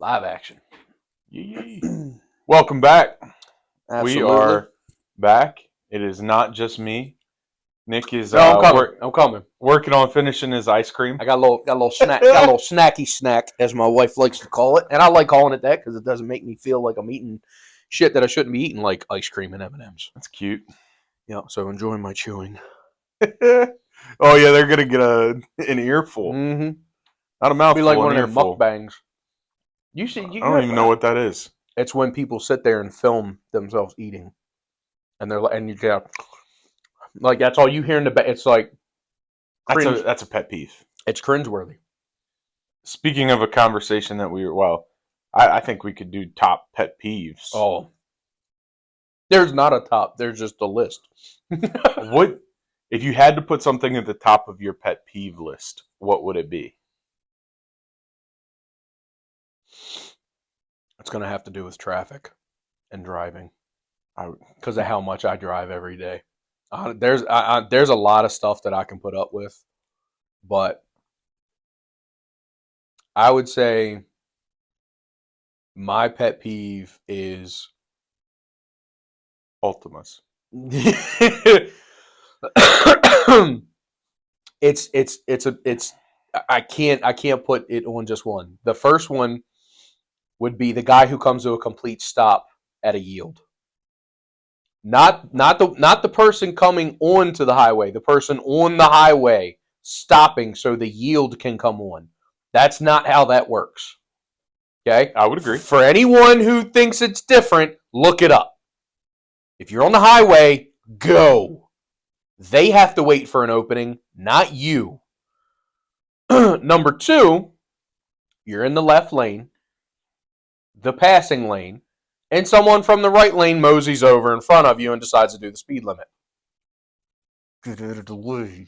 Live action. Yee. Welcome back. Absolutely. We are back. It is not just me. Nick is I'm coming. working on finishing his ice cream. I got a little snack, got a little snacky snack, as my wife likes to call it, and I like calling it that because it doesn't make me feel like I'm eating shit that I shouldn't be eating, like ice cream and M&Ms. That's cute. Yeah, so enjoying my chewing. Oh yeah, they're gonna get an earful, Mm-hmm. not a mouthful. Be like one an of them earful. mukbangs. You see, I don't even know what that is. It's when people sit there and film themselves eating, and they're like, and you get like that's all you hear in the back. It's like cringe. That's a pet peeve. It's cringeworthy. Speaking of a conversation that I think we could do top pet peeves. Oh, there's not a top. There's just a list. What if you had to put something at the top of your pet peeve list? What would it be? It's going to have to do with traffic and driving, because of how much I drive every day. There's a lot of stuff that I can put up with, but I would say my pet peeve is Ultimas. it's I can't put it on just one. The first one would be the guy who comes to a complete stop at a yield. Not the person coming onto the highway, the person on the highway stopping so the yield can come on. That's not how that works. Okay? I would agree. For anyone who thinks it's different, look it up. If you're on the highway, go. They have to wait for an opening, not you. Number two, you're in the left lane, the passing lane, and someone from the right lane moseys over in front of you and decides to do the speed limit. Get out of the way.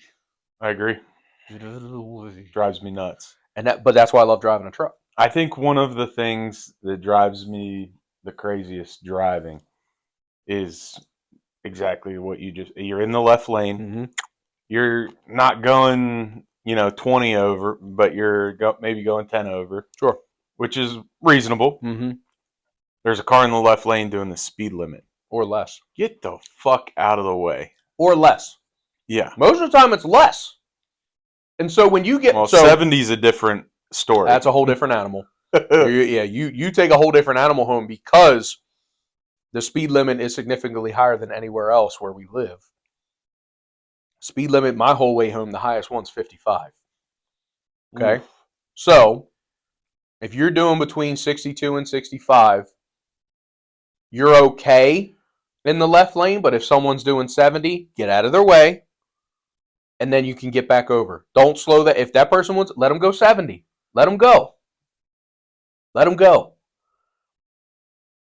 I agree. Get out of the way. Drives me nuts. But that's why I love driving a truck. I think one of the things that drives me the craziest driving is exactly what you're in the left lane. Mm-hmm. You're not going, 20 over, but you're maybe going 10 over. Sure. Which is reasonable. Mm-hmm. There's a car in the left lane doing the speed limit. Or less. Get the fuck out of the way. Or less. Yeah. Most of the time it's less. And so when you get... 70 is a different story. That's a whole different animal. You take a whole different animal home because the speed limit is significantly higher than anywhere else where we live. Speed limit my whole way home, the highest one's 55. Okay? Oof. So, if you're doing between 62 and 65, you're okay in the left lane, but if someone's doing 70, get out of their way, and then you can get back over. Don't slow that. If that person wants, let them go 70. Let them go. Let them go.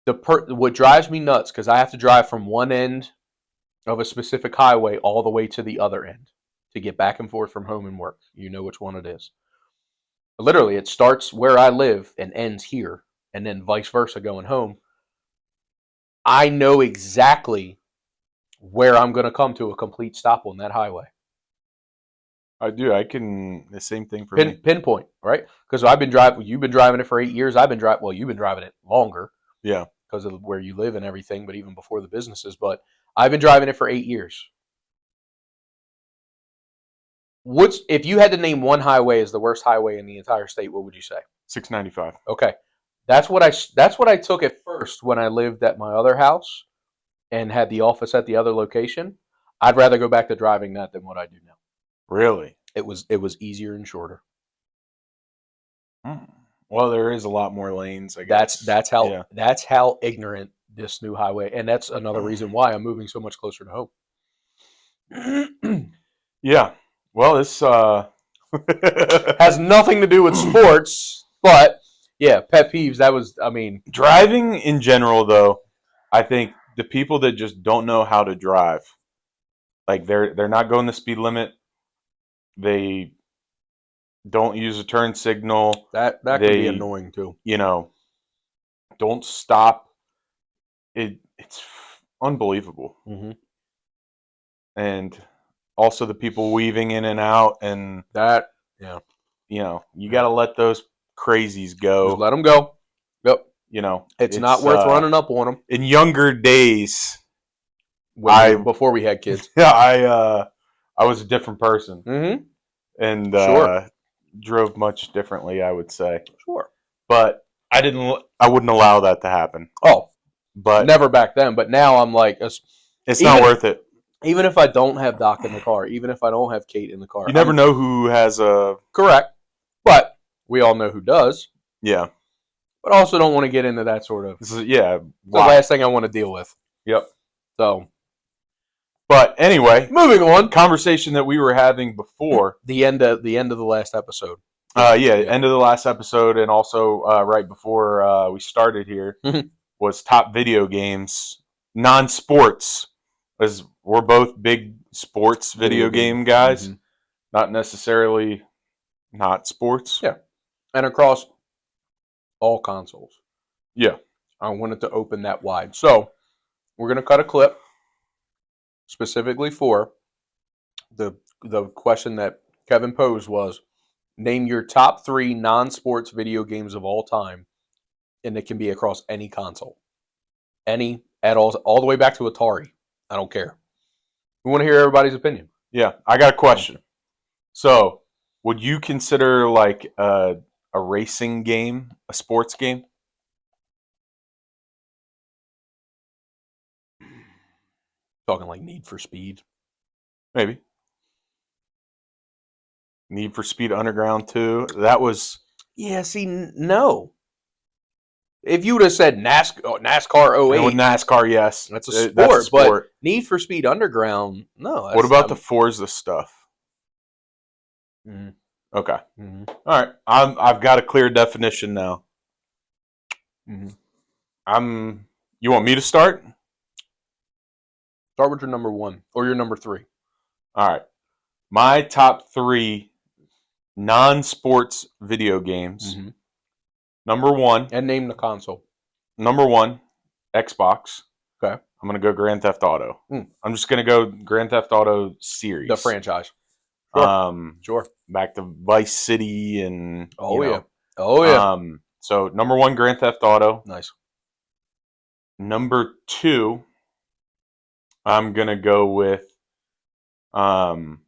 What drives me nuts, because I have to drive from one end of a specific highway all the way to the other end to get back and forth from home and work. You know which one it is. Literally, it starts where I live and ends here, and then vice versa going home. I know exactly where I'm going to come to a complete stop on that highway. I do. The same thing for me. Pinpoint, right? Because you've been driving it for 8 years. You've been driving it longer. Yeah. Because of where you live and everything, but even before the businesses. But I've been driving it for 8 years. If you had to name one highway as the worst highway in the entire state, what would you say? 695. Okay. That's what I took at first when I lived at my other house and had the office at the other location. I'd rather go back to driving that than what I do now. Really? It was easier and shorter. Well, there is a lot more lanes, I guess. That's how ignorant this new highway, and that's another reason why I'm moving so much closer to home. Yeah. Well, this has nothing to do with sports, but yeah, pet peeves. Driving in general, though, I think the people that just don't know how to drive, like they're not going the speed limit. They don't use a turn signal. That can be annoying too. Don't stop. It's unbelievable. Mm-hmm. And also the people weaving in and out, and that, yeah. You got to let those crazies go. Just let them go. It's not worth running up on them. In younger days, Before we had kids. Yeah, I was a different person. Mm-hmm. And Sure. drove much differently, I would say. Sure. But I wouldn't allow that to happen. Oh, but never back then. But now I'm like, it's not worth it. Even if I don't have Doc in the car, even if I don't have Kate in the car. You never know who has a... Correct. But we all know who does. Yeah. But also don't want to get into that sort of... Yeah. The last thing I want to deal with. Yep. So... But anyway, moving on. Conversation that we were having before the end of the last episode. End of the last episode, and also right before we started here was top video games, non-sports, as we're both big sports video game guys, not necessarily not sports. Yeah, and across all consoles. Yeah, I wanted to open that wide, so we're gonna cut a clip. Specifically for the question that Kevin posed was, name your top 3 non-sports video games of all time, and it can be across any console. Any, at all the way back to Atari. I don't care. We want to hear everybody's opinion. Yeah, I got a question. So, would you consider like a racing game a sports game? Talking like Need for Speed. Maybe. Need for Speed Underground 2. That was... Yeah, see, no. If you would have said NASCAR 08. NASCAR, yes. That's a sport. But Need for Speed Underground, no. What about the Forza stuff? Mm-hmm. Okay. Mm-hmm. All right. I've got a clear definition now. Mm-hmm. You want me to start? Start with your number 1 or your number 3. All right. My top 3 non-sports video games. Mm-hmm. Number 1. And name the console. Number 1, Xbox. Okay. I'm going to go Grand Theft Auto. I'm just going to go Grand Theft Auto series. The franchise. Sure. Sure. Back to Vice City and... Oh, yeah. So, number 1, Grand Theft Auto. Nice. Number 2, I'm going to go with... and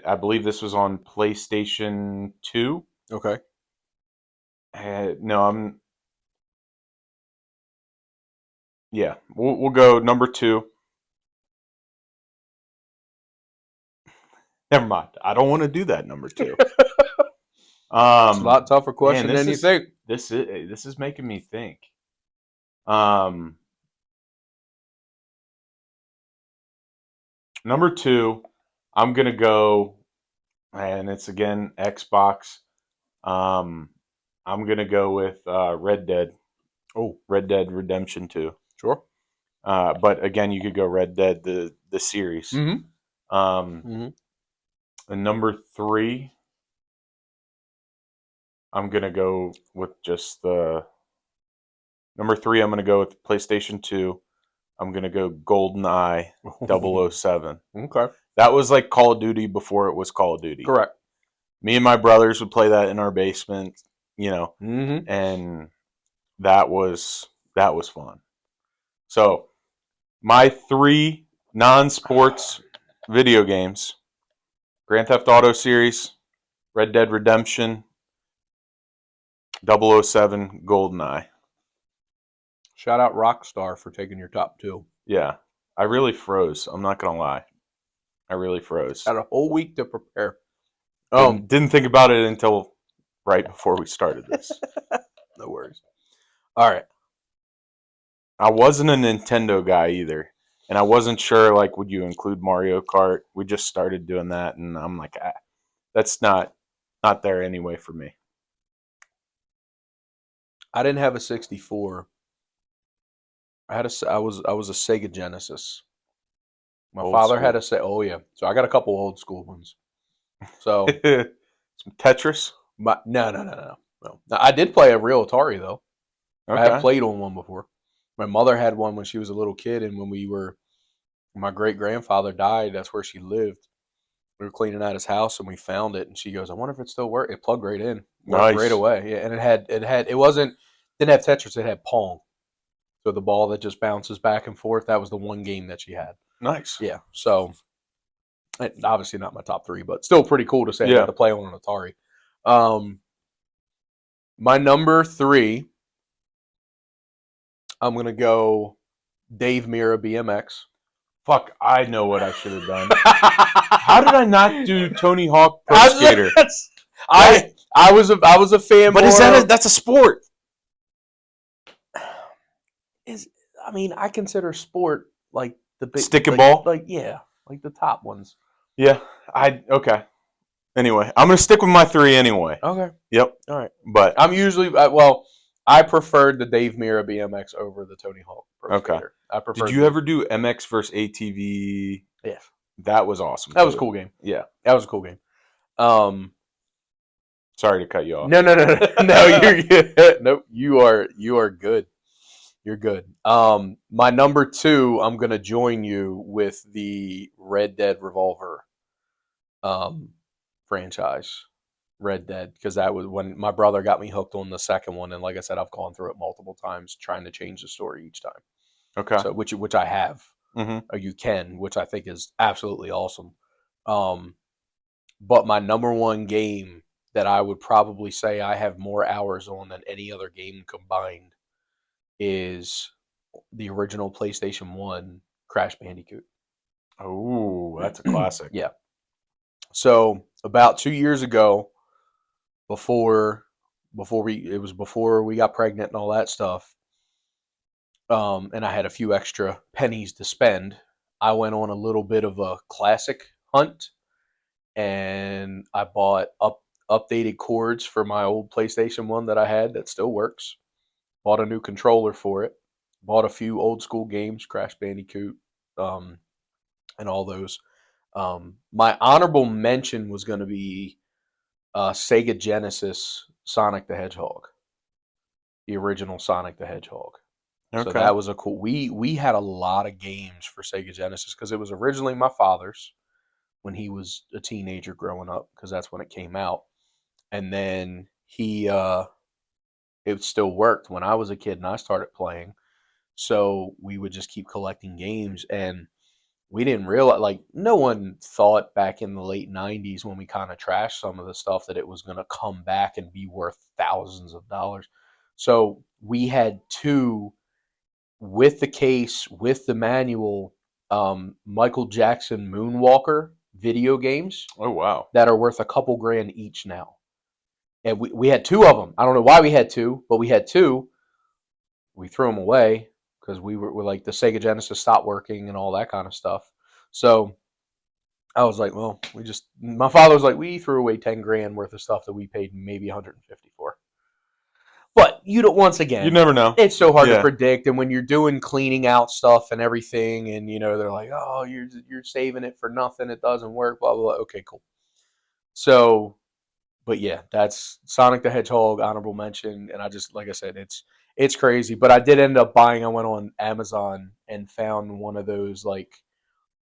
I believe this was on PlayStation 2. Okay. No, yeah, we'll go number 2. Never mind. I don't want to do that number 2. It's a lot tougher question than you think. This is making me think. Number 2, I'm gonna go, and it's again Xbox. I'm gonna go with Red Dead. Oh, Red Dead Redemption 2. Sure. But again, you could go Red Dead the series. Mm-hmm. And number 3, I'm gonna go with just the number 3. I'm gonna go with PlayStation 2. I'm gonna go GoldenEye 007. Okay. That was like Call of Duty before it was Call of Duty. Correct. Me and my brothers would play that in our basement, and that was fun. So, my 3 non-sports video games: Grand Theft Auto series, Red Dead Redemption, 007, GoldenEye. Shout out Rockstar for taking your top 2. Yeah, I really froze. I'm not gonna lie. I really froze. Had a whole week to prepare. Didn't think about it until right before we started this. No worries. All right. I wasn't a Nintendo guy either, and I wasn't sure, like, would you include Mario Kart? We just started doing that, and I'm like, that's not there anyway for me. I didn't have a 64. I was a Sega Genesis. My father had a oh yeah. So I got a couple old school ones. So some Tetris. No. I did play a real Atari though. Okay. I have played on one before. My mother had one when she was a little kid, and when my great grandfather died, that's where she lived. We were cleaning out his house, and we found it, and she goes, "I wonder if it still works." It plugged right in, worked right away. Yeah, and it wasn't Didn't have Tetris. It had Pong. So the ball that just bounces back and forth. That was the one game that she had. Nice. Yeah. So obviously not my top 3, but still pretty cool to say I got to play on an Atari. My number 3, I'm gonna go Dave Mirra BMX. Fuck, I know what I should have done. How did I not do Tony Hawk Pro Skater? I was a fan, but that's a sport? I consider sport like the big stick and ball, like the top ones. Yeah, okay. Anyway, I'm gonna stick with my 3 anyway. Okay. Yep. All right. But I'm usually I preferred the Dave Mirra BMX over the Tony Hawk Pro Skater. I prefer. Did you ever do MX versus ATV? Yes. That was awesome. That was a cool game. Yeah. That was a cool game. Sorry to cut you off. No, you're good. Nope, you are good. You're good. My number 2, I'm gonna join you with the Red Dead Revolver franchise. Red Dead, because that was when my brother got me hooked on the second one, and like I said, I've gone through it multiple times trying to change the story each time. Okay. So which I have. Mm-hmm. Or you can, which I think is absolutely awesome. But my number 1 game that I would probably say I have more hours on than any other game combined is the original PlayStation 1 Crash Bandicoot. Oh, that's a classic. Yeah. So about 2 years ago, before we got pregnant and all that stuff, and I had a few extra pennies to spend, I went on a little bit of a classic hunt, and I bought updated cords for my old PlayStation 1 that I had that still works. Bought a new controller for it. Bought a few old school games, Crash Bandicoot, and all those. My honorable mention was going to be Sega Genesis Sonic the Hedgehog, the original Sonic the Hedgehog. Okay. So that was a cool. We had a lot of games for Sega Genesis because it was originally my father's when he was a teenager growing up, because that's when it came out, and then it still worked when I was a kid and I started playing. So we would just keep collecting games, and we didn't realize, like, no one thought back in the late 90s when we kind of trashed some of the stuff that it was going to come back and be worth thousands of dollars. So we had 2 with the case, with the manual, Michael Jackson Moonwalker video games. Oh, wow. That are worth a couple grand each now. And we had 2 of them. I don't know why we had 2, but we had 2. We threw them away because we were like, the Sega Genesis stopped working and all that kind of stuff. So I was like, well, my father was like, we threw away 10 grand worth of stuff that we paid maybe 150 for. But once again, you never know. It's so hard to predict. And when you're doing cleaning out stuff and everything, and they're like, oh, you're saving it for nothing, it doesn't work, blah, blah, blah. Okay, cool. So, but yeah, that's Sonic the Hedgehog, honorable mention. And I just, like I said, it's crazy. But I did end up buying, I went on Amazon and found one of those like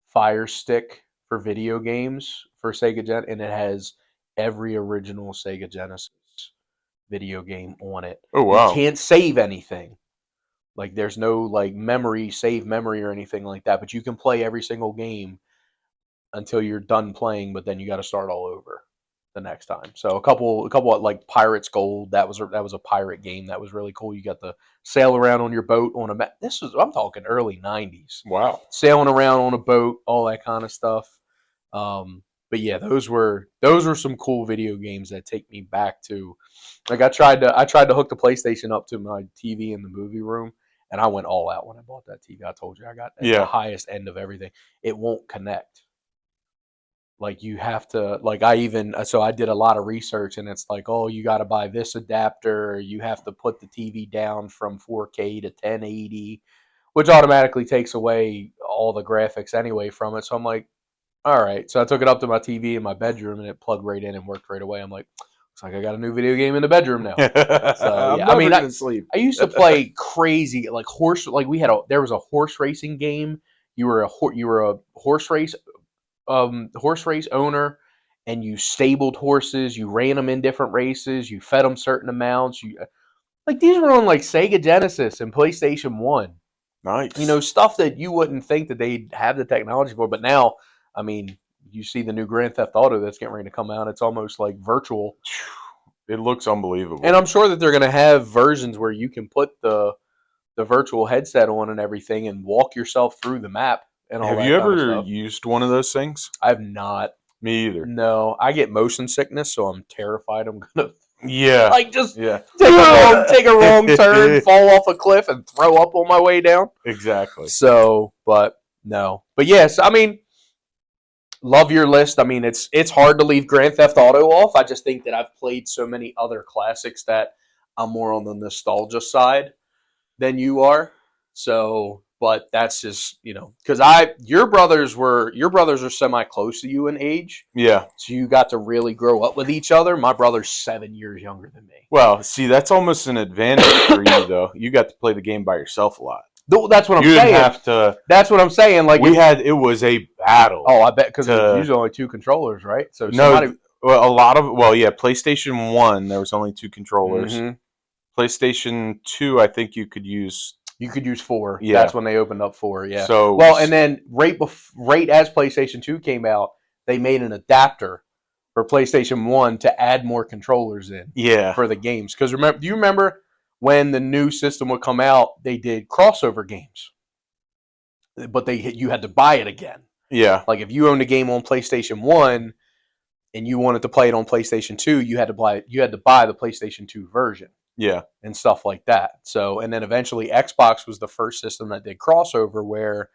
Fire Stick for video games for Sega Gen, and it has every original Sega Genesis video game on it. Oh, wow. You can't save anything. Like, there's no like save memory or anything like that, but you can play every single game until you're done playing, but then you got to start all over the next time. So a couple of, like, Pirates Gold, that was a pirate game that was really cool. You got to sail around on your boat on a I'm talking early 90s. Wow. Sailing around on a boat, all that kind of stuff. But yeah, those were some cool video games that take me back to, like, I tried to hook the PlayStation up to my TV in the movie room, and I went all out when I bought that TV. I told you I got the highest end of everything. It won't connect. Like, you have to, like, I did a lot of research, and it's like, oh, you got to buy this adapter, or you have to put the TV down from 4K to 1080, which automatically takes away all the graphics anyway from it. So I'm like, all right. So I took it up to my TV in my bedroom, and it plugged right in and worked right away. I'm like, looks like I got a new video game in the bedroom now. So yeah, I used to play crazy, like, there was a horse racing game. You were a horse race owner, and you stabled horses. You ran them in different races. You fed them certain amounts. Like these were on like Sega Genesis and PlayStation 1. Nice. Stuff that you wouldn't think that they'd have the technology for. But now, I mean, you see the new Grand Theft Auto that's getting ready to come out. It's almost like virtual. It looks unbelievable. And I'm sure that they're going to have versions where you can put the virtual headset on and everything and walk yourself through the map and all Have that you kind of ever stuff. used one of those things? I've not. Me either. No, I get motion sickness, so I'm terrified I'm going to Yeah. like just Yeah. take a wrong turn, fall off a cliff, and throw up on my way down. Exactly. So, but no. But yes, I mean, love your list. I mean, it's hard to leave Grand Theft Auto off. I just think that I've played so many other classics that I'm more on the nostalgia side than you are. So, but that's just, because your brothers are semi close to you in age. Yeah. So you got to really grow up with each other. My brother's 7 years younger than me. Well, see, that's almost an advantage for you, though. You got to play the game by yourself a lot. That's what I'm You saying. didn't have to. That's what I'm saying. Like it was a battle. Oh, I bet because there's usually only 2 controllers, right? So PlayStation 1 there was only 2 controllers. Mhm. PlayStation 2, I think you could use. You could use 4. Yeah. That's when they opened up 4. Yeah. So and then right as PlayStation 2 came out, they made an adapter for PlayStation 1 to add more controllers in. Yeah. For the games, because do you remember when the new system would come out? They did crossover games, but you had to buy it again. Yeah. Like if you owned a game on PlayStation 1 and you wanted to play it on PlayStation 2, you had to buy the PlayStation 2 version. Yeah. And stuff like that. So, and then eventually Xbox was the first system that did crossover where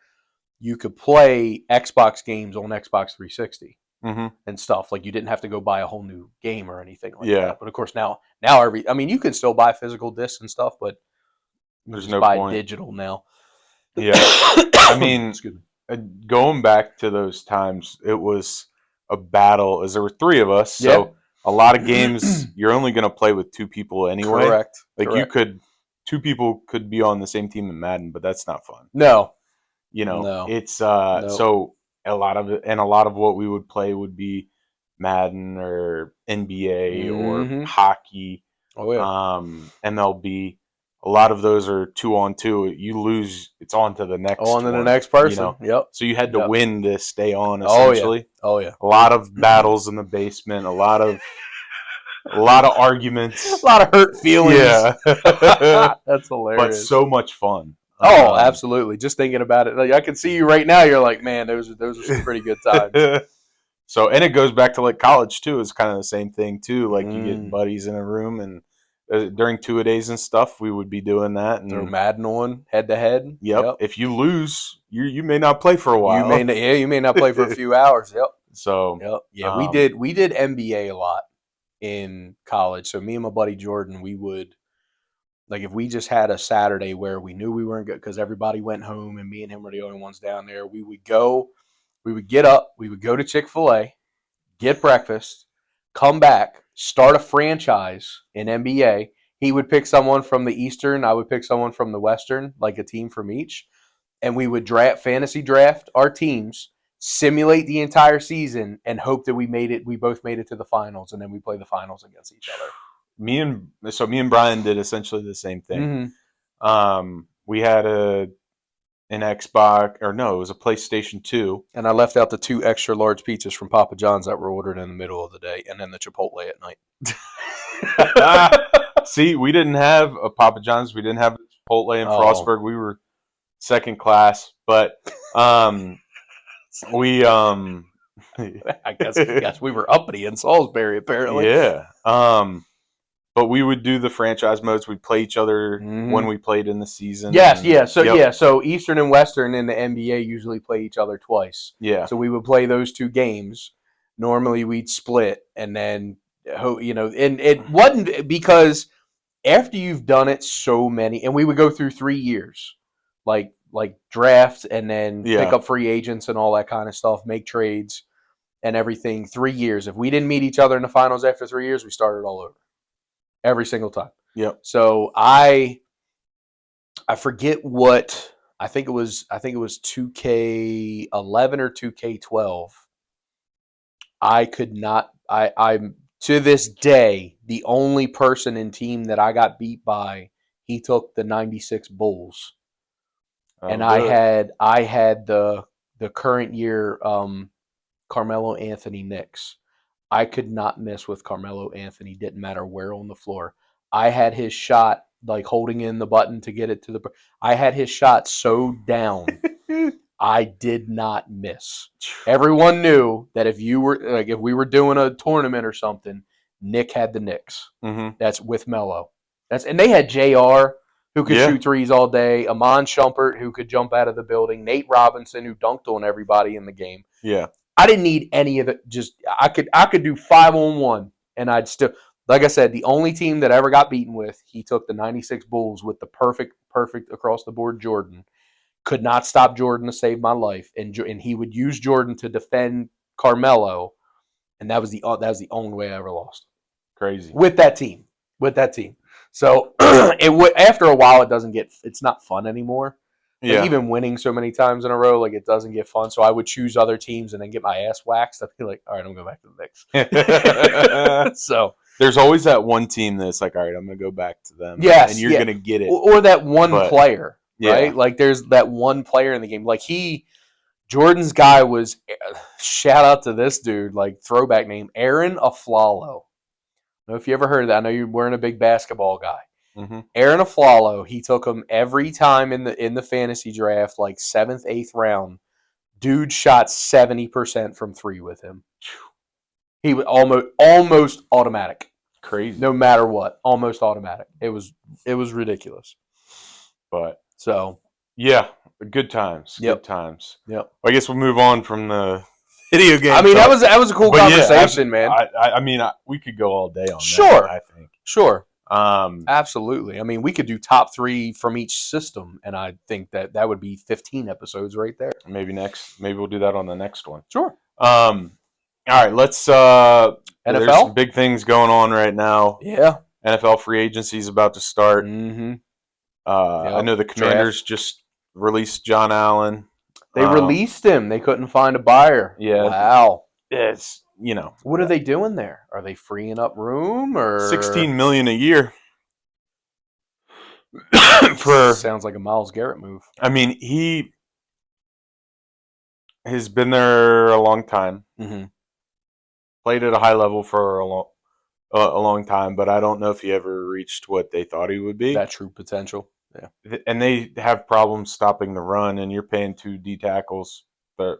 you could play Xbox games on Xbox 360 and stuff. Like you didn't have to go buy a whole new game or anything like that. But of course now you can still buy physical discs and stuff, but there's just no buy point. digital now. Yeah. I mean, going back to those times, it was a battle as there were 3 of us. So a lot of games you're only going to play with 2 people anyway. Correct. Like 2 people could be on the same team in Madden, but that's not fun. No. It's so a lot of what we would play would be Madden or NBA or hockey. Oh yeah. MLB. A lot of those are 2-on-2. You lose, it's on to the next. On to the next person. Yep. So you had to win to stay on. Oh Essentially. yeah. Oh yeah. A lot of battles in the basement. A lot of arguments. A lot of hurt feelings. Yeah. That's hilarious. But so much fun. Oh, absolutely. Just thinking about it. Like I can see you right now. You're like, man, those are some pretty good times. So, and it goes back to like college too. It's kind of the same thing too. Like you get buddies in a room and during 2-a-days and stuff, we would be doing that. And throw Madden on head to head. Yep. If you lose, you may not play for a while. You may not play for a few hours. Yep. So yeah, we did NBA a lot in college. So me and my buddy Jordan, we would like if we just had a Saturday where we knew we weren't good because everybody went home and me and him were the only ones down there. We would get up, we would go to Chick-fil-A, get breakfast, come back, start a franchise in NBA. He would pick someone from the Eastern. I would pick someone from the Western, like a team from each. And we would fantasy draft our teams, simulate the entire season, and hope that we both made it to the finals, and then we play the finals against each other. Me and Brian did essentially the same thing. We had an Xbox, or no, it was a PlayStation 2. And I left out the 2 extra large pizzas from Papa John's that were ordered in the middle of the day, and then the Chipotle at night. See, we didn't have a Papa John's. We didn't have Chipotle in Frostburg. We were second class, but we I guess we were uppity in Salisbury apparently. Yeah. But we would do the franchise modes. We'd play each other when we played in the season. Yes, yeah. So Eastern and Western in the NBA usually play each other twice. Yeah. So we would play those 2 games. Normally we'd split, and then and it wasn't because after you've done it so many, and we would go through 3 years, like draft and then pick up free agents and all that kind of stuff, make trades and everything. 3 years. If we didn't meet each other in the finals after 3 years, we started all over. Every single time. Yep. So I forget what I think it was 2K11 or 2K12. I could not. I'm To this day, the only person in team that I got beat by, he took the 96 Bulls. And That'll do it. I had the current year Carmelo Anthony Knicks. I could not miss with Carmelo Anthony. Didn't matter where on the floor. I had his shot like holding in the button to get it to the. I had his shot so down, I did not miss. Everyone knew that if we were doing a tournament or something, Nick had the Knicks. Mm-hmm. That's with Melo. And they had Jr. who could shoot threes all day. Amon Shumpert who could jump out of the building. Nate Robinson who dunked on everybody in the game. Yeah. I didn't need any of it. Just I could do 5-on-1 and I'd still, like I said, the only team that ever got beaten with, he took the 96 Bulls with the perfect across the board Jordan. Could not stop Jordan to save my life, and he would use Jordan to defend Carmelo, and that was the only way I ever lost. Crazy. With that team. So after a while it's not fun anymore. Like even winning so many times in a row, like it doesn't get fun. So I would choose other teams and then get my ass waxed. I'd be like, all right, I'm going back to the Knicks. So there's always that one team that's like, all right, I'm going to go back to them. Yes, and you're going to get it. Or that one player, right? Yeah. Like there's that one player in the game. Like Jordan's guy was, shout out to this dude, like throwback name, Aaron Aflalo. I don't know if you ever heard of that. I know you weren't a big basketball guy. Mm-hmm. Aaron Aflalo, he took him every time in the fantasy draft, like 7th, 8th round. Dude shot 70% from three with him. He was almost automatic. Crazy. No matter what, almost automatic. It was ridiculous. But so yeah, good times. Yep. Good times. Yep. Well, I guess we'll move on from the video game. I mean, that was a cool conversation, man. I mean, we could go all day on that. I think. Sure. Absolutely. I mean, we could do top 3 from each system, and I think that would be 15 episodes right there. Maybe we'll do that on the next one. Sure. All right, let's NFL. There's some big things going on right now. Yeah. NFL free agency is about to start. Mm-hmm. I know the Commanders just released John Allen. They released him. They couldn't find a buyer. Yeah. Wow. It's What are they doing there? Are they freeing up room or $16 million a year? Sounds like a Myles Garrett move. I mean, he has been there a long time. Mm-hmm. Played at a high level for a long time, but I don't know if he ever reached what they thought he would be. That true potential. Yeah. And they have problems stopping the run, and you're paying 2 D tackles for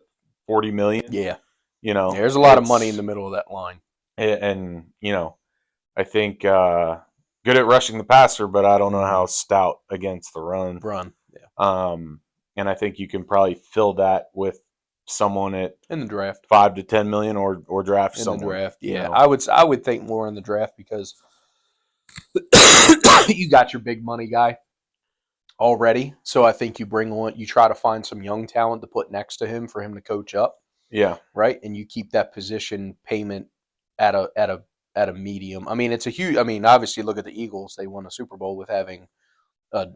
$40 million. Yeah. There's a lot of money in the middle of that line. And I think good at rushing the passer, but I don't know how stout against the run. Yeah. And I think you can probably fill that with someone in the draft, $5 to $10 million, or draft in someone. the draft. Yeah, I would think more in the draft because you got your big money guy already. So I think you try to find some young talent to put next to him for him to coach up. Yeah. Right, and you keep that position payment at a medium. I mean, it's a huge. I mean, obviously, look at the Eagles. They won a Super Bowl with having the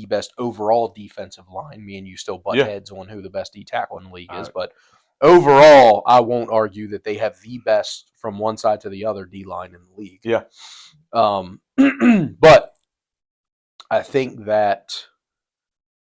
best overall defensive line. Me and you still butt heads on who the best D tackle in the league is, but overall, I won't argue that they have the best from one side to the other D line in the league. Yeah. But I think that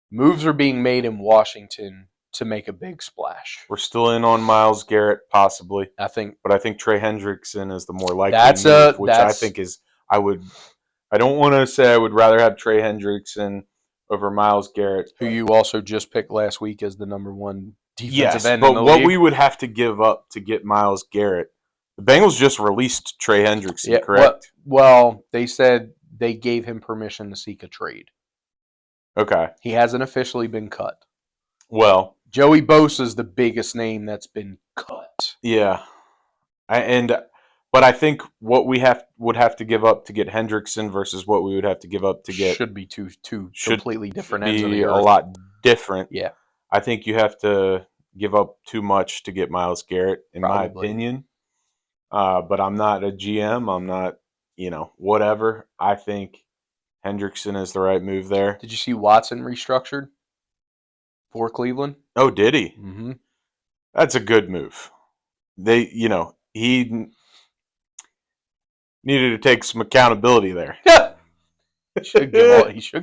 moves are being made in Washington to make a big splash. We're still in on Myles Garrett, possibly. I think Trey Hendrickson is the more likely move, which I think is I don't want to say I would rather have Trey Hendrickson over Myles Garrett, who you also just picked last week as the number 1 defensive end in in the what league. We would have to give up to get Myles Garrett. The Bengals just released Trey Hendrickson, correct? Well, they said they gave him permission to seek a trade. Okay. He hasn't officially been cut. Well, Joey Bosa's the biggest name that's been cut. Yeah. But I think what we would have to give up to get Hendrickson versus what we would have to give up to get should be two completely different ends of the earth. A lot different. Yeah. I think you have to give up too much to get Myles Garrett, in my opinion. But I'm not a GM. I'm not, whatever. I think Hendrickson is the right move there. Did you see Watson restructured for Cleveland? Oh, did he? Mm-hmm. That's a good move. They, he needed to take some accountability there. He should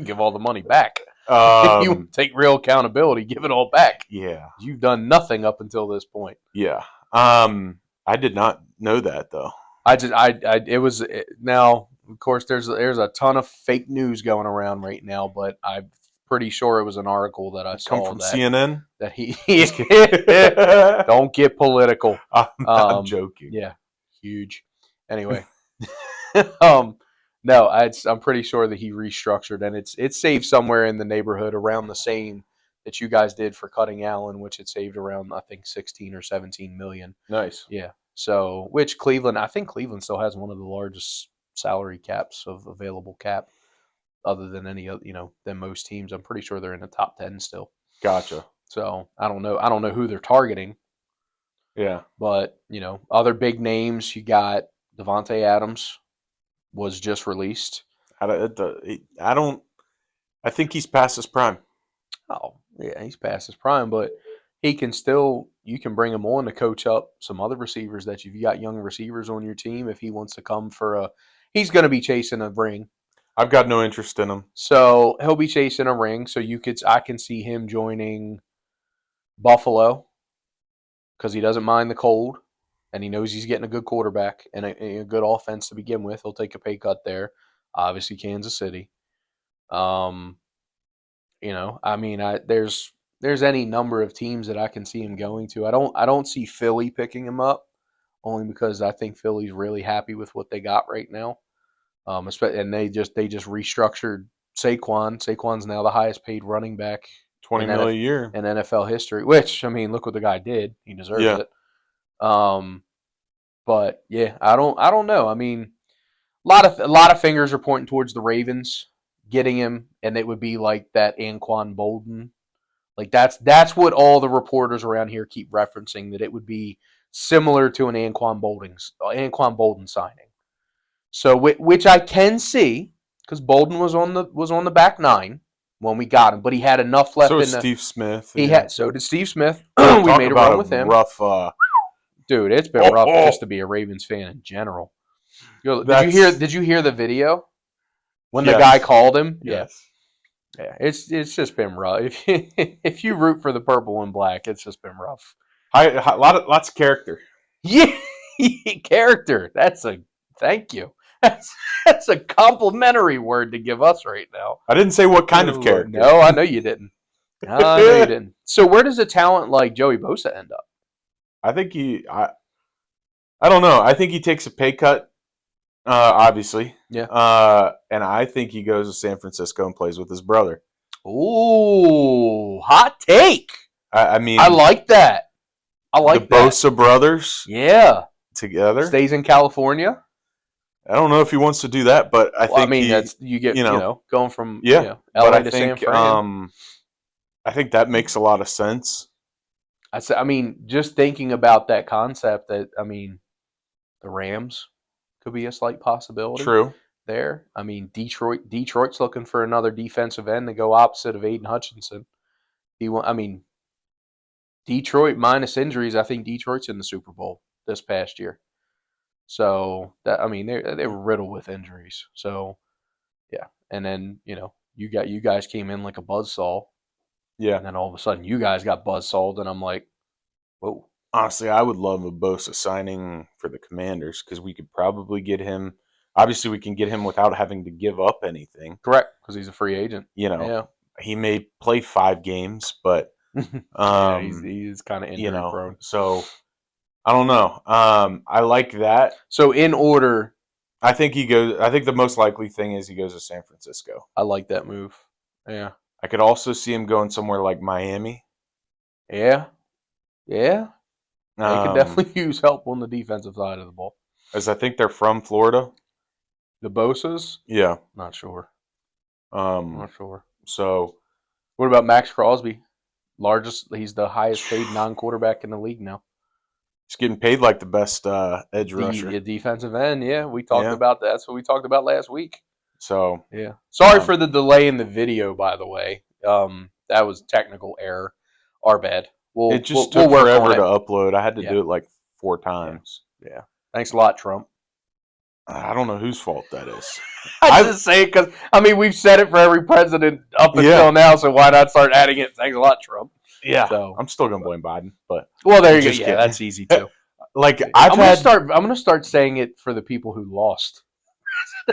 give all the money back. If you take real accountability, give it all back. Yeah. You've done nothing up until this point. Yeah. I did not know that though. Now, of course, there's a ton of fake news going around right now, but I'm pretty sure it was an article that I saw Come from CNN. that he don't get political. I'm joking. Yeah, huge. Anyway, no, I'm pretty sure that he restructured, and it's saved somewhere in the neighborhood around the same that you guys did for cutting Allen, which it saved around, I think, 16 or 17 million. Nice. Yeah. So, which I think Cleveland still has one of the largest salary caps of available cap, other than any other, than most teams. I'm pretty sure they're in the top 10 still. Gotcha. So I don't know who they're targeting. Yeah. But other big names, you got Devontae Adams was just released. I think he's past his prime. Oh yeah, he's past his prime, but you can bring him on to coach up some other receivers that you've got young receivers on your team. If he wants to come he's going to be chasing a ring. I've got no interest in him. So he'll be chasing a ring. So I can see him joining Buffalo because he doesn't mind the cold and he knows he's getting a good quarterback and a good offense to begin with. He'll take a pay cut there. Obviously, Kansas City. There's any number of teams that I can see him going to. I don't see Philly picking him up, only because I think Philly's really happy with what they got right now. And they just restructured Saquon. Saquon's now the highest paid running back, $20 million a year in NFL history. Which, look what the guy did. He deserves it. But yeah, I don't know. A lot of fingers are pointing towards the Ravens getting him, and it would be like that Anquan Bolden. Like that's what all the reporters around here keep referencing, that it would be similar to an Anquan Bolden signing. So which I can see, because Bolden was on the back nine when we got him, but he had enough left. So Steve Smith. So did Steve Smith. We made a run with him. Rough, dude. It's been rough just to be a Ravens fan in general. Did you hear the video when the guy called him? Yes. Yeah, it's just been rough. If you root for the purple and black, it's just been rough. Lots of character. Yeah, character. Thank you. That's a complimentary word to give us right now. I didn't say what kind of character. No, I know you didn't. So where does a talent like Joey Bosa end up? I think I don't know. I think he takes a pay cut, obviously. Yeah. And I think he goes to San Francisco and plays with his brother. Ooh, hot take. I like that. I like the Bosa brothers. Yeah. Together. Stays in California. I don't know if he wants to do that, but I think that's going from LA to San Fran. I think that makes a lot of sense. Just thinking about that concept, that the Rams could be a slight possibility. True. There. Detroit's looking for another defensive end to go opposite of Aiden Hutchinson. Detroit minus injuries, I think Detroit's in the Super Bowl this past year. So that they were riddled with injuries. So yeah, and then you guys came in like a buzzsaw. Yeah, and then all of a sudden you guys got buzzsawed, and I'm like, whoa. Honestly, I would love a Bosa signing for the Commanders, because we could probably get him. Obviously, we can get him without having to give up anything. Correct, because he's a free agent. He may play 5 games, but he's kind of injury prone. So I don't know. I like that. So in order, I think the most likely thing is he goes to San Francisco. I like that move. Yeah. I could also see him going somewhere like Miami. Yeah. Yeah. They could definitely use help on the defensive side of the ball. As I think they're from Florida. The Bosas? Yeah. Not sure. Not sure. So, what about Max Crosby? He's the highest paid non-quarterback in the league now. He's getting paid like the best edge rusher. Defensive end, yeah. We talked about that. That's what we talked about last week. So, yeah. Sorry for the delay in the video, by the way. That was technical error. Our bad. It just took forever to upload. I had to do it like 4 times. Yeah. Thanks a lot, Trump. I don't know whose fault that is. I just say it because, we've said it for every president up until now, so why not start adding it? Thanks a lot, Trump. Yeah. So, I'm still going to blame Biden, but. Well, there you go. Just Yeah, kidding. that's easy, too. I'm going to start saying it for the people who lost.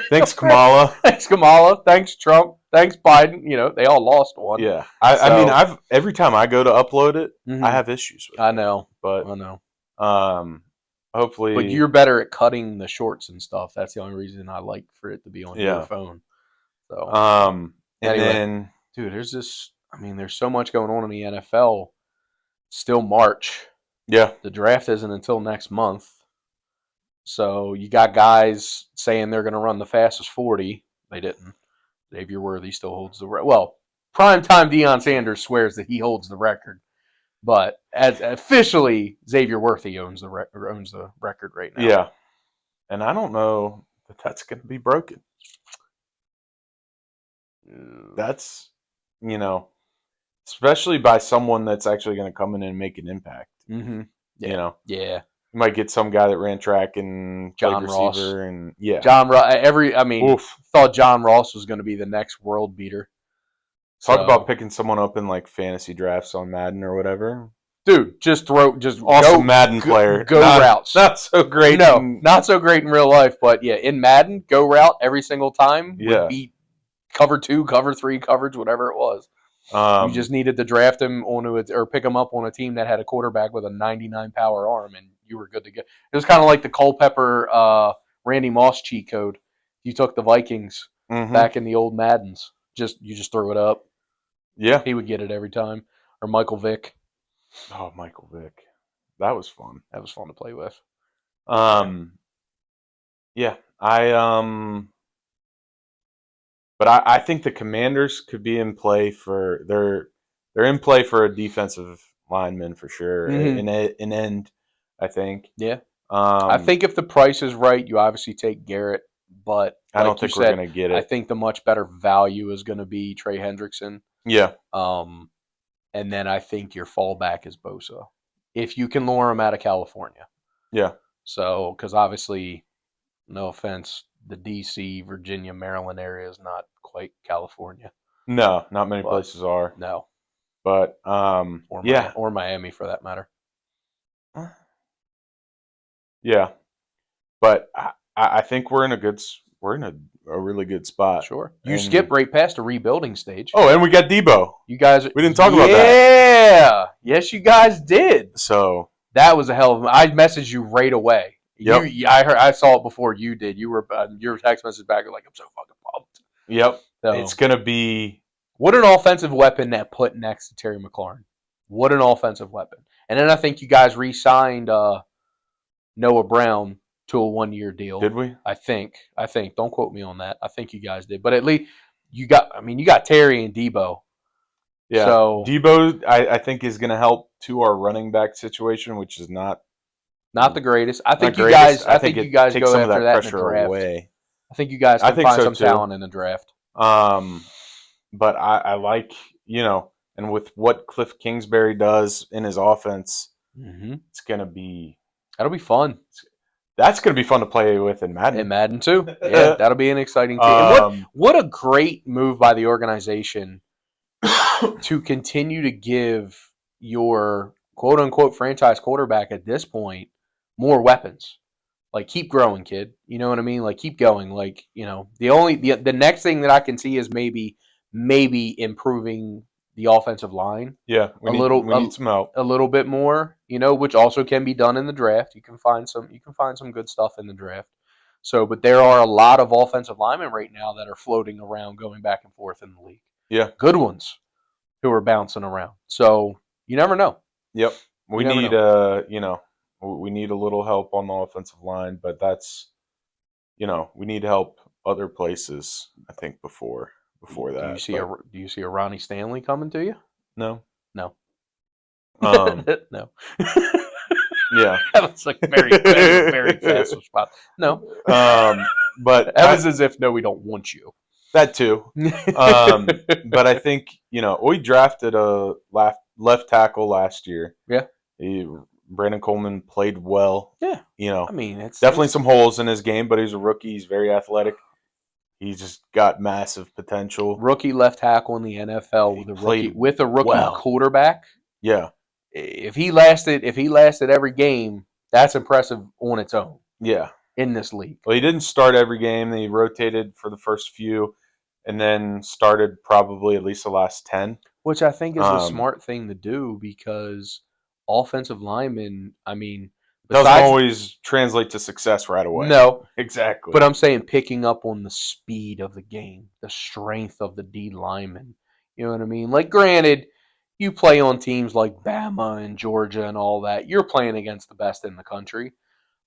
Thanks, Kamala. Thanks, Kamala. Thanks, Trump. Thanks, Biden. They all lost one. Yeah. I've every time I go to upload it, I have issues with it. I know. But I know. Hopefully. But you're better at cutting the shorts and stuff. That's the only reason I like for it to be on your phone. So, and anyway, then, dude, there's so much going on in the NFL. Still March. Yeah. The draft isn't until next month. So you got guys saying they're going to run the fastest 40. They didn't. Xavier Worthy still holds the record. Well, primetime Deion Sanders swears that he holds the record. But as officially, Xavier Worthy owns the record right now. Yeah. And I don't know that that's going to be broken. That's, especially by someone that's actually going to come in and make an impact. Mm-hmm. Yeah. Yeah. You might get some guy that ran track and John played Ross. receiver and John Ross. Thought John Ross was going to be the next world beater. Talk about picking someone up in like fantasy drafts on Madden or whatever. Dude, awesome Madden player. Go routes. Not so great. No, not so great in real life, but yeah, in Madden, go route every single time would beat cover 2, cover 3 coverage, whatever it was. You just needed to draft him or pick him up on a team that had a quarterback with a 99 power arm, and you were good to go. It was kind of like the Culpepper, Randy Moss cheat code. You took the Vikings back in the old Maddens. You just threw it up. Yeah, he would get it every time. Or Michael Vick. Oh, Michael Vick, that was fun. That was fun to play with. Yeah, but I think the Commanders could be in play for they're in play for a defensive lineman for sure. An end, I think. Yeah. I think if the price is right, you obviously take Garrett, but I don't think we're going to get it. I think the much better value is going to be Trey Hendrickson. Yeah. And then I think your fallback is Bosa, if you can lure him out of California. Yeah. So, because obviously, no offense, the D.C., Virginia, Maryland area is not quite California. No, not many places are. No. But, or Miami for that matter. Yeah. But I think we're in a really good spot. Sure. You skip right past a rebuilding stage. Oh, and we got Deebo. You guys, we didn't talk about that. Yeah. Yes, you guys did. So that was a hell of a. I messaged you right away. Yep. I saw it before you did. You were your text message back like, I'm so fucking pumped. Yep. So, it's gonna be what an offensive weapon that put next to Terry McLaurin. What an offensive weapon. And then I think you guys re-signed Noah Brown to a 1-year deal. Did we? I think. Don't quote me on that. I think you guys did. But at least you got Terry and Deebo. Yeah. So Deebo, I think, is going to help to our running back situation, which is not the greatest. I think you guys go some of after that in the draft. Away. I think you guys can find some talent in the draft. But I like, and with what Cliff Kingsbury does in his offense, it's going to be... That'll be fun. That's going to be fun to play with in Madden. In Madden, too. Yeah, that'll be an exciting team. What a great move by the organization to continue to give your quote-unquote franchise quarterback at this point more weapons. Like, keep growing, kid. You know what I mean? Like, keep going. Like, the next thing that I can see is maybe improving the offensive line. Yeah, we need some help. A little bit more, which also can be done in the draft. You can find some good stuff in the draft. So, but there are a lot of offensive linemen right now that are floating around, going back and forth in the league. Yeah. Good ones who are bouncing around. So, you never know. Yep. We need we need a little help on the offensive line, but that's we need help other places, I think, before that. Do you see a Ronnie Stanley coming to you? No. No. No. Yeah. That was like very, very, very fast spot. No. But that was as if, no, we don't want you. That too. But I think, we drafted a left tackle last year. Yeah. Brandon Coleman played well. Yeah. You know, I mean, it's definitely some holes in his game, but he's a rookie. He's very athletic. He's just got massive potential. rookie left tackle in the NFL He with a played rookie well. quarterback. Yeah, If he lasted every game, that's impressive on its own yeah. in this league. Well, he didn't start every game. He rotated for the first few, and then started probably at least the last 10. Which I think is a smart thing to do because offensive linemen, I mean, Doesn't besides always translate to success right away. no, Exactly. but I'm saying picking up on the speed of the game, the strength of the D lineman. You know what I mean? Like, granted, you play on teams like Bama and Georgia and all that. You're playing against the best in the country,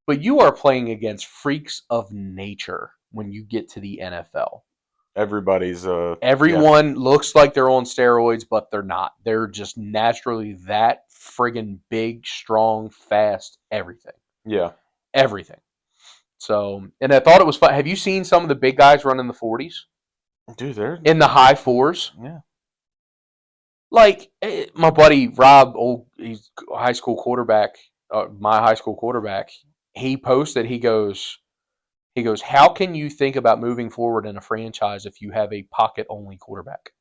but you are playing against freaks of nature when you get to the NFL. Everybody's Everyone looks like they're on steroids, but they're not. They're just naturally that friggin' big, strong, fast, everything. Yeah. Everything. So, and I thought it was fun. Have you seen some of the big guys running the 40s? Dude, they're in the high 4s? Yeah. Like, my buddy Rob, he's a high school quarterback, my high school quarterback, he posted, he goes, how can you think about moving forward in a franchise if you have a pocket-only quarterback?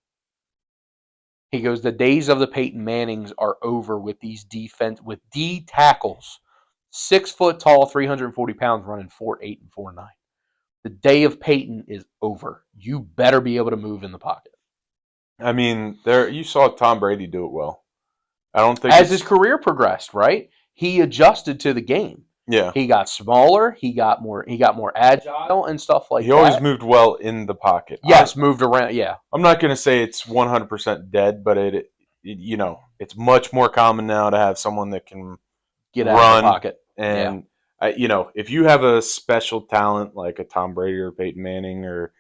He goes, the days of the Peyton Mannings are over with these with D tackles, 6 foot tall, 340 pounds, running 4.8 and 4.9. The day of Peyton is over. You better be able to move in the pocket. I mean, you saw Tom Brady do it well. I don't think as his career progressed, right? He adjusted to the game. Yeah. He got smaller. He got more agile and stuff like that. He always moved well in the pocket. Yes, moved around. Yeah. I'm not going to say it's 100% dead, but it you know, it's much more common now to have someone that can get out of the pocket. And you know, if you have a special talent like a Tom Brady or Peyton Manning, or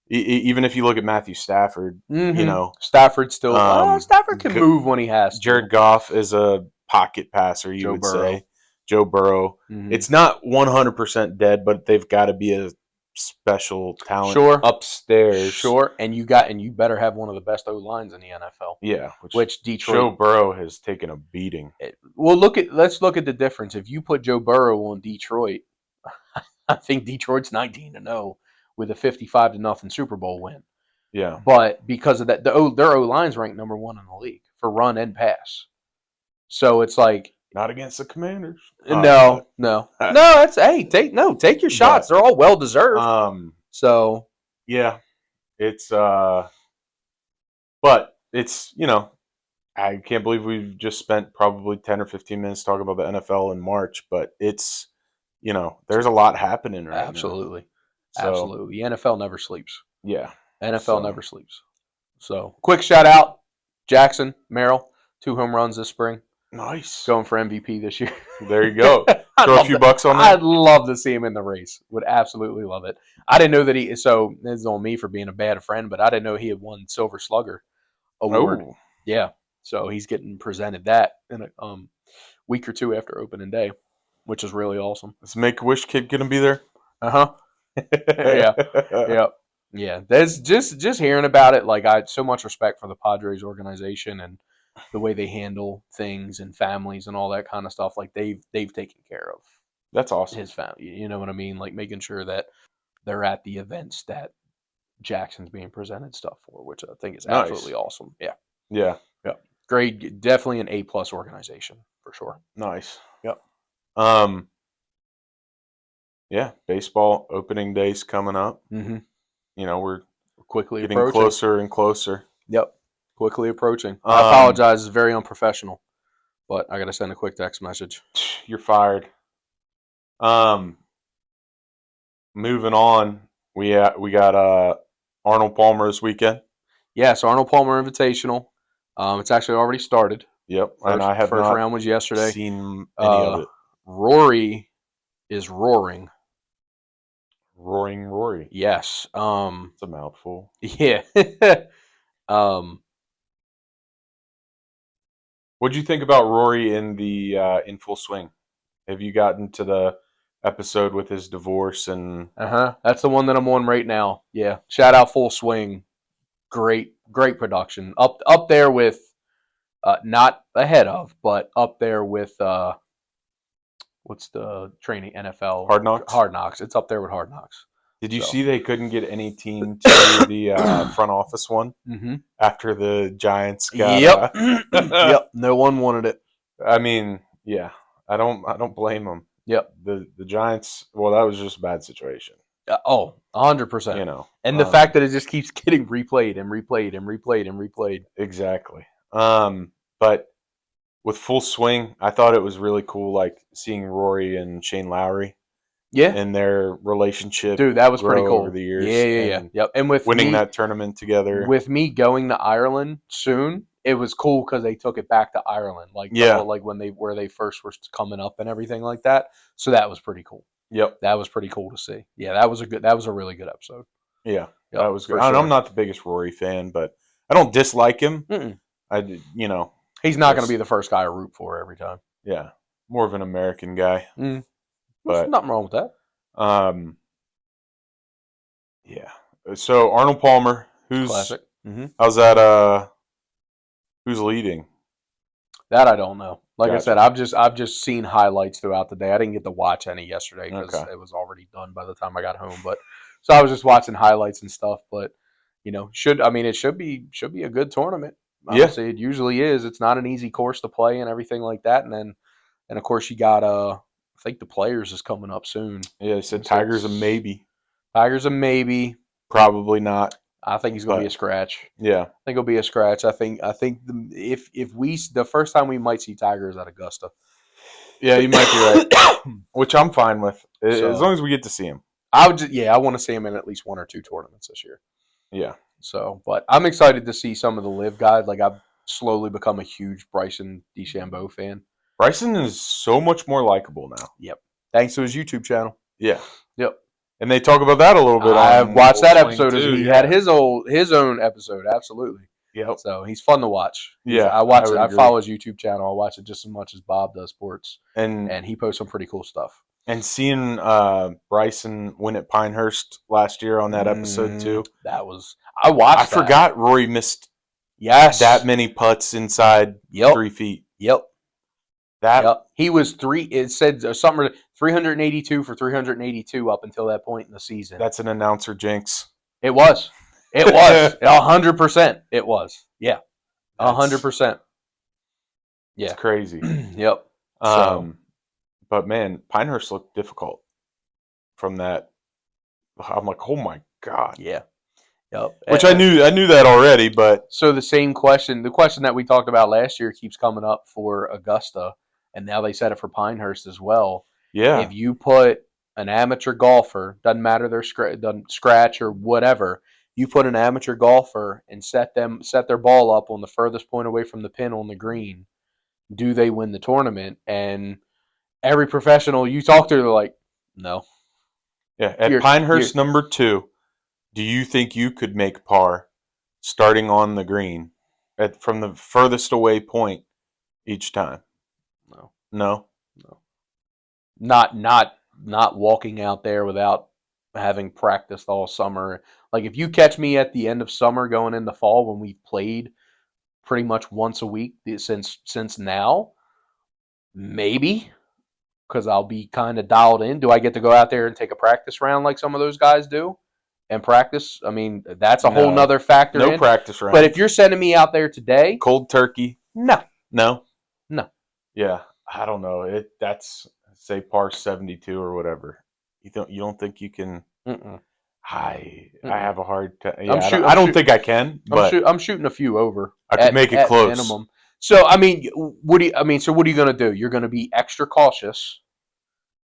even if you look at Matthew Stafford, you know, Stafford still Stafford can move when he has to. Jared Goff is a pocket passer, you would say. Joe Burrow. It's not 100% dead, but they've got to be a special talent upstairs. Sure, and you better have one of the best O lines in the NFL. Yeah, which Detroit. Joe Burrow has taken a beating. Well, let's look at the difference. If you put Joe Burrow on Detroit, I think Detroit's 19-0 with a 55-0 Super Bowl win. Yeah, but because of that, their O line's ranked number 1 in the league for run and pass. So it's like not against the Commanders. No. That's take your shots. They're all well deserved. So yeah, it's but it's, you know, I can't believe we've just spent probably 10 or 15 minutes talking about the NFL in March, but it's, you know, there's a lot happening right now. Absolutely. The NFL never sleeps. Yeah. NFL never sleeps. So quick shout out, Jackson Merrill, 2 home runs this spring. Nice. Going for MVP this year. There you go. Throw a few bucks on that. I'd love to see him in the race. Would absolutely love it. I didn't know that so this is on me for being a bad friend, but I didn't know he had won Silver Slugger award. Oh. Yeah. So he's getting presented that in a week or 2 after opening day, which is really awesome. Is Make-A-Wish kid going to be there? Uh-huh. Yeah. There's just hearing about it, like, I had so much respect for the Padres organization and the way they handle things and families and all that kind of stuff. Like, they've taken care of. That's awesome. His family, you know what I mean? Like, making sure that they're at the events that Jackson's being presented stuff for, which I think is absolutely awesome. Yeah. Yeah. Great, definitely an A+ organization for sure. Nice. Yep. Yeah, baseball opening day's coming up. Mm-hmm. You know, we're quickly getting approaching. Closer and closer. Yep. Quickly approaching. I apologize. It's very unprofessional, but I got to send a quick text message. You're fired. Moving on. We got Arnold Palmer this weekend. Yes, Arnold Palmer Invitational. It's actually already started. Yep, and I have first not round was yesterday. Seen any of it. Rory is roaring. Roaring Rory. Yes. It's a mouthful. Yeah. What'd you think about Rory in the in Full Swing? Have you gotten to the episode with his divorce and? That's the one that I'm on right now. Yeah. Shout out Full Swing. Great production. Up there with, not ahead of, but up there with what's the training NFL Hard Knocks? Hard Knocks. It's up there with Hard Knocks. Did you So. see they couldn't get any team to the front office one after the Giants got? Yep, yep. No one wanted it. I mean, yeah, I don't blame them. Yep. The Giants. Well, that was just a bad situation. 100%. You know, and the fact that it just keeps getting replayed and replayed and replayed and replayed. Exactly. But with Full Swing, I thought it was really cool, like seeing Rory and Shane Lowry. Yeah. And their relationship, dude, that was pretty cool over the years. Yeah. Yep. And with winning that tournament together, with me going to Ireland soon, it was cool because they took it back to Ireland, like when they first were coming up and everything like that. So that was pretty cool. Yep, that was pretty cool to see. Yeah, that was a really good episode. Yeah, yep, that was good. Sure. I'm not the biggest Rory fan, but I don't dislike him. He's not going to be the first guy I root for every time. Yeah, more of an American guy. There's nothing wrong with that. Yeah. So Arnold Palmer, who's classic. How's that? Who's leading? That I don't know. Like I said, I've just seen highlights throughout the day. I didn't get to watch any yesterday because it was already done by the time I got home. But so I was just watching highlights and stuff. But it should be a good tournament. Obviously, it usually is. It's not an easy course to play and everything like that. And of course you got I think the Players is coming up soon. Yeah, they said Tiger's a maybe. Tiger's a maybe. Probably not. I think he's going to be a scratch. Yeah, I think he'll be a scratch. I think if the first time we might see Tiger is at Augusta. Yeah, you might be right. Which I'm fine with, as long as we get to see him. I want to see him in at least one or two tournaments this year. Yeah. So, but I'm excited to see some of the live guys. Like I've slowly become a huge Bryson DeChambeau fan. Bryson is so much more likable now. Yep. Thanks to his YouTube channel. Yeah. Yep. And they talk about that a little bit. I've watched that episode. He had his own episode. Absolutely. Yep. So he's fun to watch. Yeah. I watch it. I follow his YouTube channel. I watch it just as much as Bob does sports. And he posts some pretty cool stuff. And seeing Bryson win at Pinehurst last year on that episode too. I forgot Rory missed that many putts inside 3 feet. Yep. He was it said something 382 for 382 up until that point in the season. That's an announcer jinx. It was. 100%. It was. Yeah. 100%. Yeah. It's crazy. Yep. But man, Pinehurst looked difficult from that. I'm like, oh my God. Yeah. Yep. Which I knew that already, but so the question that we talked about last year keeps coming up for Augusta, and now they said it for Pinehurst as well. Yeah. If you put an amateur golfer, doesn't matter their scratch or whatever, you put an amateur golfer and set their ball up on the furthest point away from the pin on the green, do they win the tournament? And every professional you talk to, they're like, no. Yeah. At Pinehurst number 2, do you think you could make par starting on the green from the furthest away point each time? No. Not walking out there without having practiced all summer. Like if you catch me at the end of summer going into fall when we've played pretty much once a week since now, maybe, because I'll be kind of dialed in. Do I get to go out there and take a practice round like some of those guys do and practice? I mean, that's a whole nother factor. No practice round. But if you're sending me out there today, cold turkey. No. Yeah, I don't know. That's say par 72 or whatever. You don't think you can? I have a hard time. Yeah, I don't think I can. But I'm shooting a few over. I could make it close. Minimum. So what are you going to do? You're going to be extra cautious,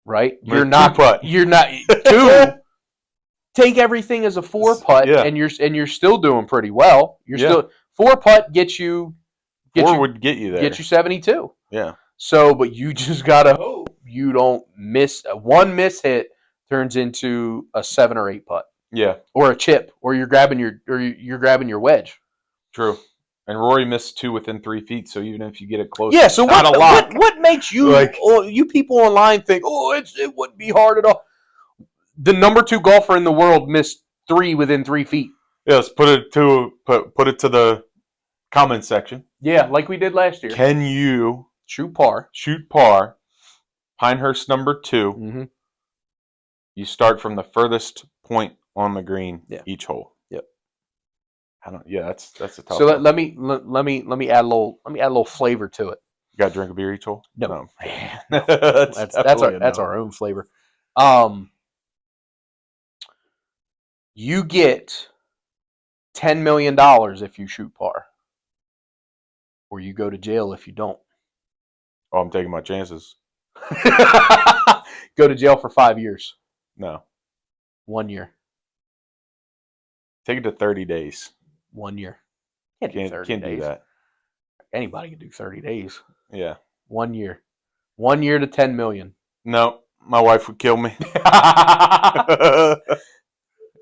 right? You're not. Two. Take everything as a 4-putt, and you're still doing pretty well. Still 4-putt gets you. Would get you there. Get you 72. Yeah. So, but you just gotta hope you don't miss. One miss hit turns into a 7 or 8 putt. Yeah. Or a chip, or you're grabbing your wedge. True. And Rory missed 2 within 3 feet, so even if you get it close, yeah. So what makes you you people online think it wouldn't be hard at all? The number 2 golfer in the world missed 3 within 3 feet. Yes, put it to the comment section. Yeah, like we did last year. Can you shoot par Pinehurst number 2. Mm-hmm. You start from the furthest point on the green each hole. Yep. That's a tough So one. let me add a little flavor to it. You got to drink a beer each hole? No. No. That's our own flavor. You get $10 million if you shoot par, or you go to jail if you don't. Oh, I'm taking my chances. Go to jail for 5 years. No. 1 year. Take it to 30 days. 1 year. Can't do 30 can't days. do that. Anybody can do 30 days. Yeah. 1 year. 1 year to 10 million. No, my wife would kill me.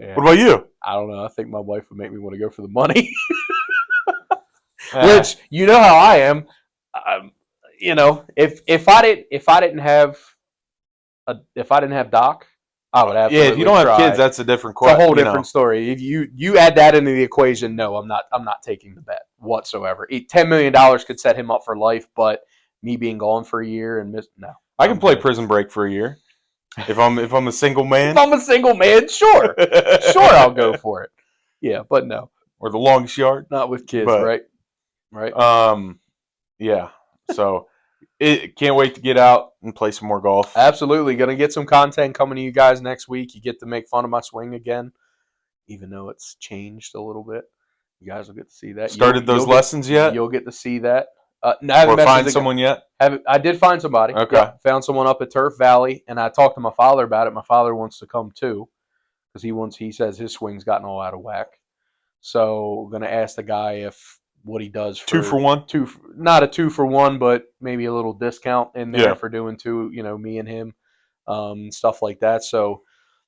Yeah. What about you? I don't know. I think my wife would make me want to go for the money. Which, you know how I am. If I didn't have Doc, I would absolutely. Yeah, if you don't have kids, that's a different question. It's a whole different story. If you add that into the equation, no, I'm not taking the bet whatsoever. $10 million could set him up for life, but me being gone for a year and no. I can play Prison Break for a year. If I'm a single man. If I'm a single man, sure. Sure, I'll go for it. Yeah, but no. Or the longest yard. Not with kids, right? Right. Yeah. So can't wait to get out and play some more golf. Absolutely. Gonna get some content coming to you guys next week. You get to make fun of my swing again, even though it's changed a little bit. You guys will get to see that. Started those lessons yet? You'll get to see that. No, I haven't or find someone yet? I did find somebody. Okay. Yeah, found someone up at Turf Valley, and I talked to my father about it. My father wants to come too, because he says his swing's gotten all out of whack. So I'm gonna ask the guy if what he does for 2 for 1? Not a 2 for 1, but maybe a little discount in there for doing 2, me and him, stuff like that. So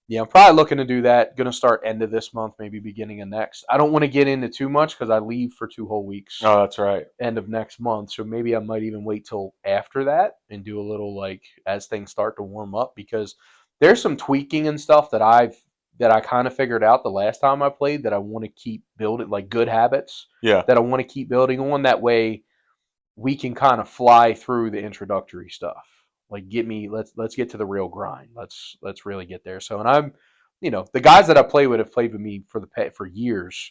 yeah, I'm probably looking to do that. Going to start end of this month, maybe beginning of next. I don't want to get into too much because I leave for 2 whole weeks. Oh, that's right. End of next month. So maybe I might even wait till after that and do a little as things start to warm up, because there's some tweaking and stuff that I kind of figured out the last time I played that I want to keep building, like good habits. Yeah. That I want to keep building on. That way we can kind of fly through the introductory stuff. Like let's get to the real grind. Let's really get there. So, and I'm, the guys that I play with have played with me for years,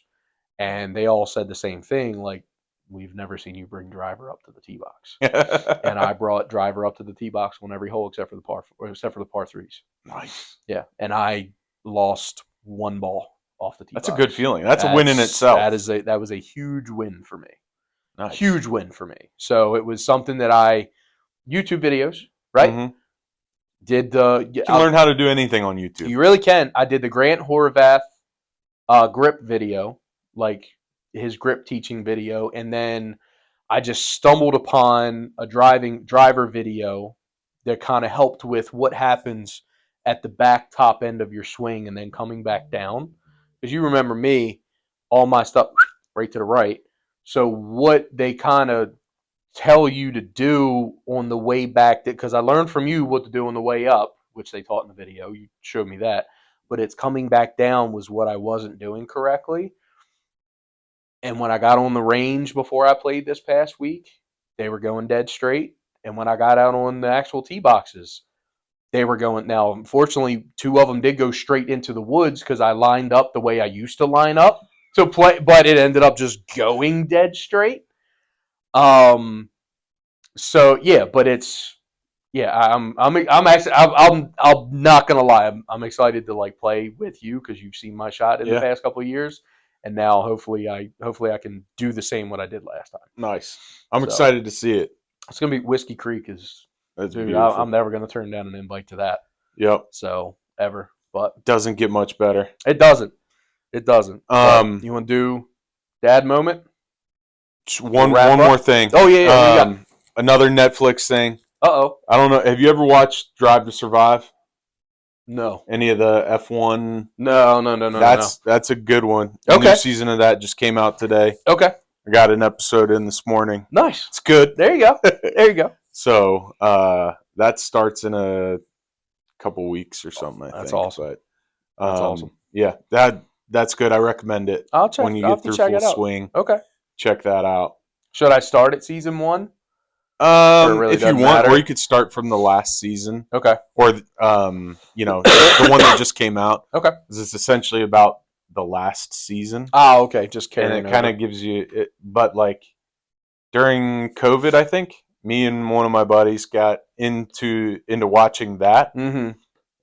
and they all said the same thing. Like, we've never seen you bring driver up to the tee box, and I brought driver up to the tee box on every hole except for the par threes. Nice. Yeah, and I lost 1 ball off the tee box. That's a good feeling. That's a win in itself. That was a huge win for me. Nice. Huge win for me. So it was something that YouTube videos. Right? Mm-hmm. You can learn how to do anything on YouTube. You really can. I did the Grant Horvath grip video, like his grip teaching video, and then I just stumbled upon a driver video that kind of helped with what happens at the back top end of your swing and then coming back down. Because you remember me, all my stuff right to the right. So what they kind of tell you to do on the way back, because I learned from you what to do on the way up, which they taught in the video. You showed me that, but it's coming back down was what I wasn't doing correctly. And when I got on the range before I played this past week, they were going dead straight. And when I got out on the actual tee boxes, they were going. Now, unfortunately, 2 of them did go straight into the woods because I lined up the way I used to line up to play, but it ended up just going dead straight. So yeah, but I'm actually, I'm not gonna lie, I'm excited to play with you because you've seen my shot in the past couple of years, and now hopefully I can do the same what I did last time. Nice. I'm excited to see it. It's gonna be Whiskey Creek That's dude. beautiful. I'm never gonna turn down an invite to that. Yep. So ever, but doesn't get much better. It doesn't. You want to do dad moment? One more thing. Oh yeah. Another Netflix thing. Uh-oh. I don't know. Have you ever watched Drive to Survive? No. Any of the F1? No. That's a good one. Okay. The new season of that just came out today. Okay. I got an episode in this morning. Nice. It's good. There you go. So that starts in a couple weeks or something, I think. That's awesome. But, that's awesome. Yeah, that's good. I recommend it. I'll check. When you get through full swing. Okay. Check that out. Should I start at season 1? really if you doesn't want, matter? or you could start from the last season, Okay. or the one that just came out. Okay. It's essentially about the last season. Oh, okay. Just and carrying it kind over. of gives you it, but like during COVID, I think me and one of my buddies got into watching that, Mm-hmm.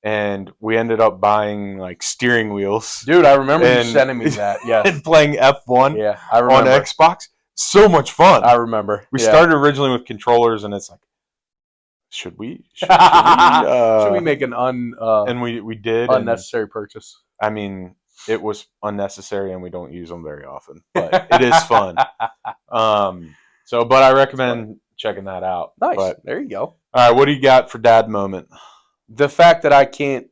and we ended up buying like steering wheels, Dude, I remember you and sending me that. Yes. and playing F1 Yeah, I on remember. Xbox. So much fun. I remember. We Yeah. started originally with controllers, and it's like, should we? Should we make an And we did. unnecessary purchase? I mean, it was unnecessary, and we don't use them very often, but it is fun. But I recommend checking that out. Nice. But, there you go. all right, what do you got for dad moment? The fact that I can't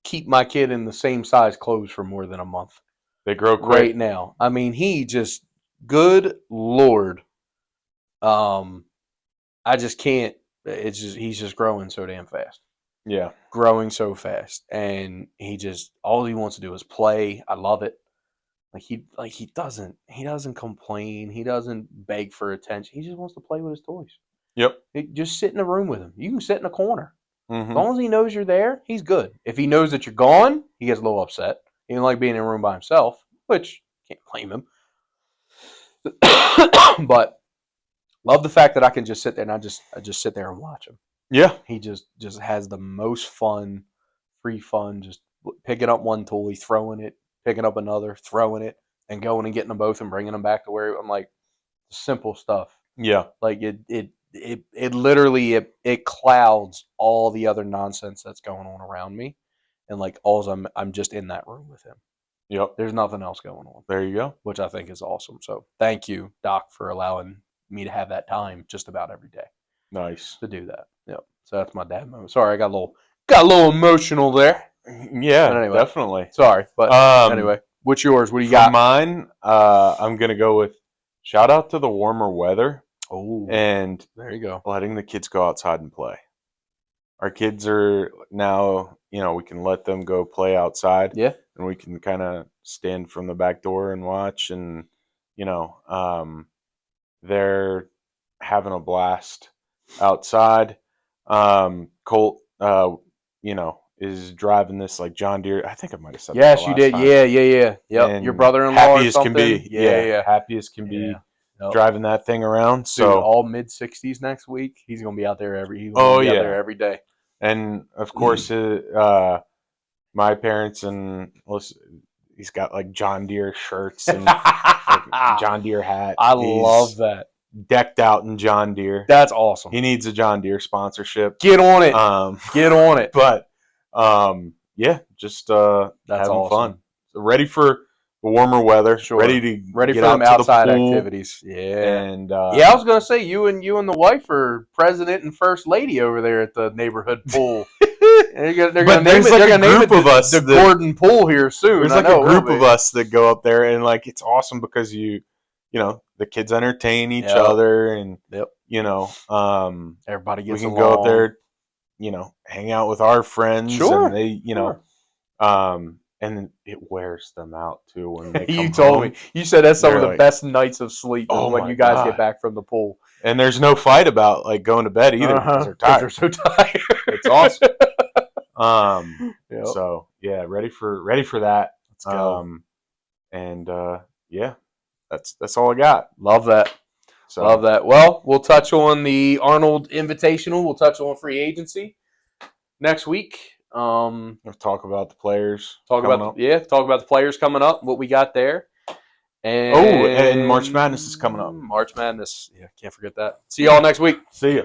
keep my kid in the same size clothes for more than a month. They grow quick. Right now. I mean, he just, good Lord. I just can't. He's just growing so damn fast. Yeah. Growing so fast. And all he wants to do is play. I love it. He doesn't complain. He doesn't beg for attention. He just wants to play with his toys. Yep. Just sit in the room with him. You can sit in a corner. Mm-hmm. As long as he knows you're there, he's good. If he knows that you're gone, he gets a little upset. He doesn't like being in a room by himself, which can't blame him. But love the fact that I can just sit there and I just sit there and watch him. Yeah. He just has the most fun, free fun, just picking up one toy, throwing it, picking up another, throwing it, and going and getting them both and bringing them back to where I'm like, simple stuff. Yeah. Like it literally clouds all the other nonsense that's going on around me, and like I'm just in that room with him. Yep. There's nothing else going on. There you go. Which I think is awesome. So thank you, Doc, for allowing me to have that time just about every day. Nice to do that. Yep. So that's my dad moment. Sorry, I got a little emotional there. Yeah, anyway, definitely. Sorry, but anyway, what's yours? What do you got? Mine, I'm gonna go with shout out to the warmer weather. Oh, and there you go. Letting the kids go outside and play. Our kids are now, we can let them go play outside. Yeah. And we can kind of stand from the back door and watch, and they're having a blast outside. Colt, is driving this like John Deere. I think I might have said. Yes, you did. Time. Yeah. Yep. Your brother-in-law, happy or as can be. Yeah, happy as can be. Yeah. Yep. Driving that thing around. Dude, so all mid-60s next week. He's gonna be out there every day. And of course, my parents and he's got like John Deere shirts and like John Deere hat. I love that. Decked out in John Deere. That's awesome. He needs a John Deere sponsorship. Get on it. Get on it. But just that's having awesome. fun. So ready for the warmer weather. Sure. Ready for get them out outside to the pool. activities. Yeah. And I was gonna say you and the wife are president and first lady over there at the neighborhood pool. They're gonna name it. They're gonna name it the Gordon Pool here soon. There's like a group of us that go up there, and like it's awesome because the kids entertain each other, and everybody gets. We can go up there, hang out with our friends. Sure. And they, and it wears them out too when they come You told home. me. You said that's some of the like, best nights of sleep when you guys get back from the pool. And there's no fight about like going to bed either because they're tired. They're so tired. It's awesome. Yep. So yeah, ready for that. Let's go. That's all I got. Love that. So. Love that. Well, we'll touch on the Arnold Invitational. We'll touch on free agency next week. We'll talk about the players. Talk about the players coming up. What we got there. And and March Madness is coming up. March Madness. Yeah, can't forget that. See y'all next week. See ya.